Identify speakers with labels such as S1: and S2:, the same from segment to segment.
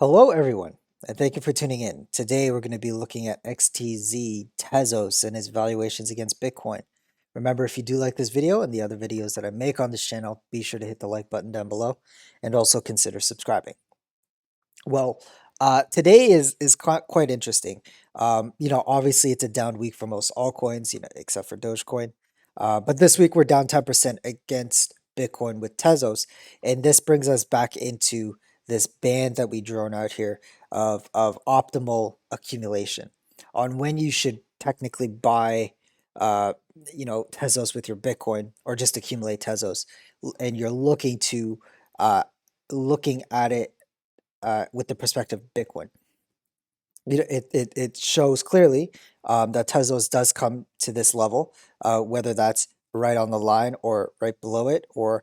S1: Hello, everyone, and thank you for tuning in. Today, we're going to be looking at XTZ Tezos and his valuations against Bitcoin. Remember, if you do like this video and the other videos that I make on this channel, be sure to hit the like button down below and also consider subscribing. Well, today is quite interesting. Obviously it's a down week for most altcoins, except for Dogecoin. But this week we're down 10% against Bitcoin with Tezos, and this brings us back into this band that we drawn out here of optimal accumulation on when you should technically buy, uh, Tezos with your Bitcoin or just accumulate Tezos, and you're uh, looking at it with the perspective of Bitcoin. It shows clearly that Tezos does come to this level, whether that's right on the line or right below it, or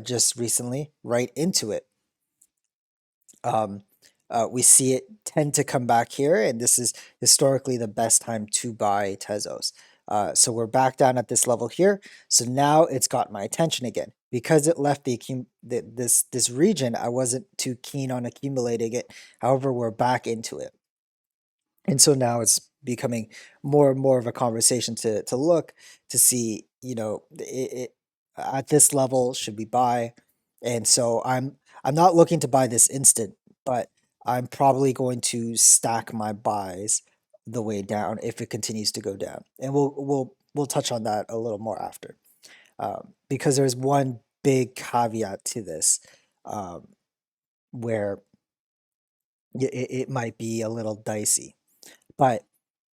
S1: just recently right into it. Um, we see it tend to come back here, and this is historically the best time to buy Tezos. So we're back down at this level here. So now it's got my attention again because it left this region. I wasn't too keen on accumulating it. However, we're back into it, and so now it's becoming more and more of a conversation to look to see, at this level, should we buy? And so I'm not looking to buy this instant, but I'm probably going to stack my buys the way down if it continues to go down. And we'll touch on that a little more after. Because there's one big caveat to this, um, where it might be a little dicey. But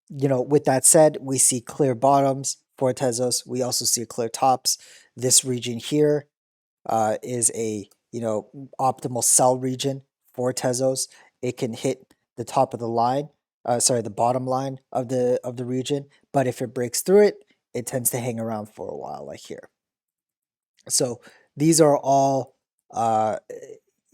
S1: with that said, we see clear bottoms for Tezos. We also see clear tops. This region here is a optimal sell region for Tezos. It can hit the top of the line, the bottom line of the region. But if it breaks through it, it tends to hang around for a while, like here. So these are all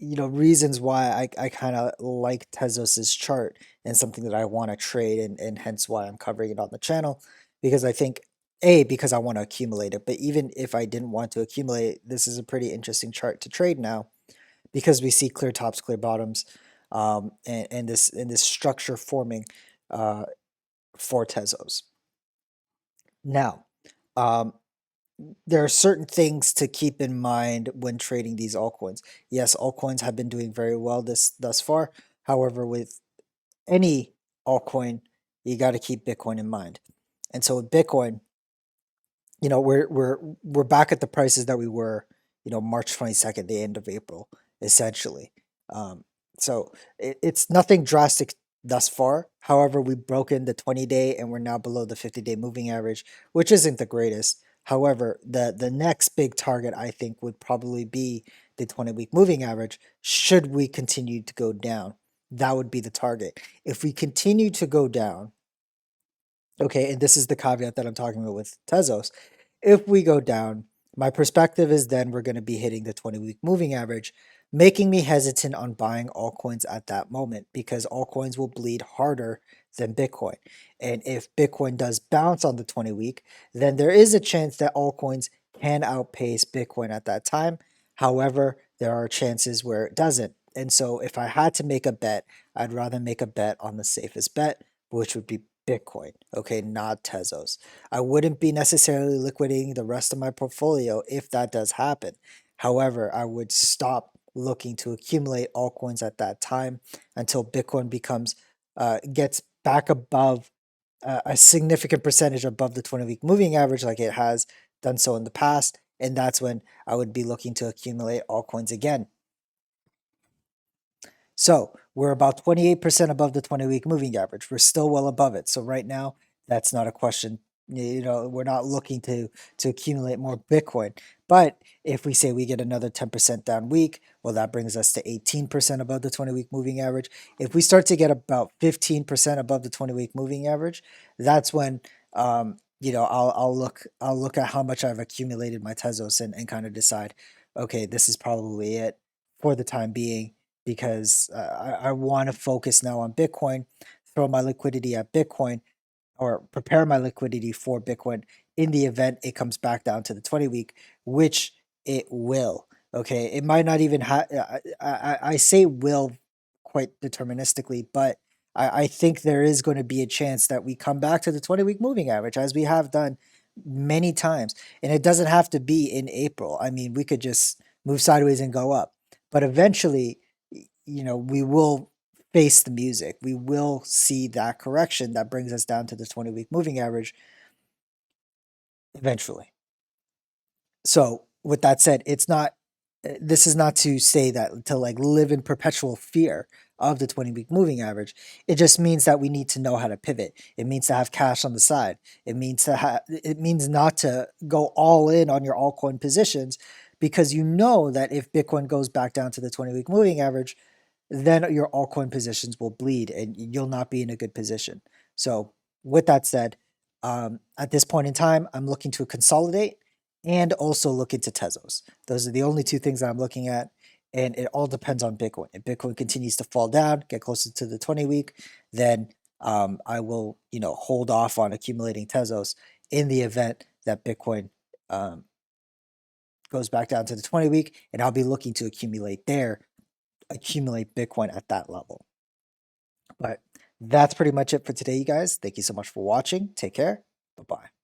S1: reasons why I kind of like Tezos's chart and something that I want to trade, and hence why I'm covering it on the channel, because I think because I want to accumulate it, but even if I didn't want to accumulate, this is a pretty interesting chart to trade now because we see clear tops, clear bottoms, and this structure forming uh, for Tezos. Now, um, there are certain things to keep in mind when trading these altcoins. Yes, altcoins have been doing very well this thus far. However, with any altcoin, you got to keep Bitcoin in mind. And so with Bitcoin, we're back at the prices that we were, March 22nd, the end of April, essentially. Um, so it's nothing drastic thus far. However, we've broken the 20-day and we're now below the 50-day moving average, which isn't the greatest. However, the next big target I think would probably be the 20-week moving average. Should we continue to go down, that would be the target. If we continue to go down, okay, and this is the caveat that I'm talking about with Tezos. If we go down, my perspective is then we're going to be hitting the 20-week moving average, making me hesitant on buying altcoins at that moment because altcoins will bleed harder than Bitcoin. And if Bitcoin does bounce on the 20-week, then there is a chance that altcoins can outpace Bitcoin at that time. However, there are chances where it doesn't. And so if I had to make a bet, I'd rather make a bet on the safest bet, which would be Bitcoin, okay, not Tezos. I wouldn't be necessarily liquidating the rest of my portfolio if that does happen. However, I would stop looking to accumulate altcoins at that time until Bitcoin gets back above a significant percentage above the 20-week moving average, like it has done so in the past. And that's when I would be looking to accumulate altcoins again. So we're about 28% above the 20-week moving average. We're still well above it. So right now, that's not a question. We're not looking to accumulate more Bitcoin. But if we say we get another 10% down week, well, that brings us to 18% above the 20-week moving average. If we start to get about 15% above the 20-week moving average, that's when I'll look at how much I've accumulated my Tezos, and kind of decide, okay, this is probably it for the time being, because I want to focus now on Bitcoin, throw my liquidity at Bitcoin, or prepare my liquidity for Bitcoin in the event it comes back down to the 20-week, which it will. Okay, it might not even have. I say will quite deterministically, but I think there is going to be a chance that we come back to the 20-week moving average as we have done many times. And it doesn't have to be in April. I mean, we could just move sideways and go up. But eventually, we will face the music. We will see that correction that brings us down to the 20-week moving average eventually. So with that said, this is not to say that to like live in perpetual fear of the 20-week moving average. It just means that we need to know how to pivot. It means to have cash on the side. It means not to go all in on your altcoin positions, because you know that if Bitcoin goes back down to the 20-week moving average, then your altcoin positions will bleed and you'll not be in a good position. So with that said, at this point in time, I'm looking to consolidate and also look into Tezos. Those are the only two things that I'm looking at. And it all depends on Bitcoin. If Bitcoin continues to fall down, get closer to the 20-week, then I will, hold off on accumulating Tezos in the event that Bitcoin goes back down to the 20-week, and I'll be looking to accumulate Bitcoin at that level. But that's pretty much it for today, you guys. Thank you so much for watching. Take care. Bye bye.